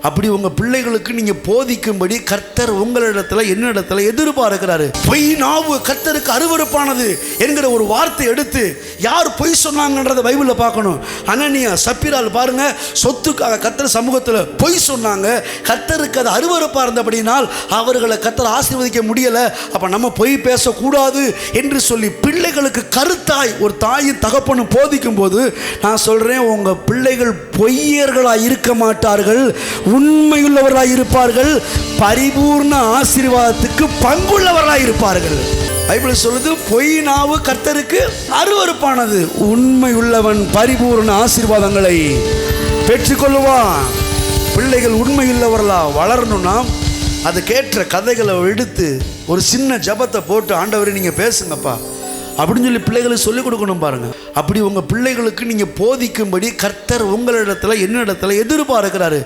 அப்படி உங்க பிள்ளைகளுக்கு நீங்க போதிக்கும்படி கர்த்தர் உங்களிடத்துல என்னிடத்துல எதிர்பார்க்கிறாரு. பொய் நாவு கர்த்தருக்கு அருவருப்பானது என்கிற ஒரு வார்த்தை எடுத்து யார் பொய் சொன்னாங்கன்றத பைபிள்ல பார்க்கணும். அனனியா சப்பீரால் பாருங்க, சொத்துக்காக கர்த்தர் சமூகத்தில் பொய் சொன்னாங்க. கர்த்தருக்கு அது அருவருப்பா இருந்தபடினால் அவர்களை கர்த்தர் ஆசீர்வதிக்க முடியல. அப்ப நம்ம பொய் பேசக்கூடாது என்று சொல்லி பிள்ளைகளுக்கு கருத்தாய் ஒரு தாயின் தகப்பனும் போதிக்கும் போது நான் சொல்றேன், உங்க பிள்ளைகள் பொய்யர்களாய் இருக்க மாட்டார்கள், உண்மையுள்ளவர்களாய் இருப்பார்கள், பரிபூர்ண ஆசீர்வாதத்துக்கு பங்குள்ளவர்களாய் இருப்பார்கள். பைபிள் சொல்லுது, பொய் நாவு கர்த்தருக்கு அருவருப்பானது, உண்மையுள்ளவன் பரிபூர்ண ஆசீர்வாதங்களை பெற்றுக்கொள்ளுவான். பிள்ளைகள் உண்மையுள்ளவர்களா வளரணும்னா அதுக்கேற்ற கதைகளை எடுத்து ஒரு சின்ன ஜபத்தை போட்டு, ஆண்டவரே நீங்க பேசுங்கப்பா அப்படின்னு சொல்லி பிள்ளைகளுக்கு சொல்லிக் கொடுக்கணும் பாருங்க. அப்படி உங்க பிள்ளைகளுக்கு நீங்க போதிக்கும்படி கர்த்தர் உங்களிடத்துல என்னிடத்துல எதிர்பார்க்கிறாரு.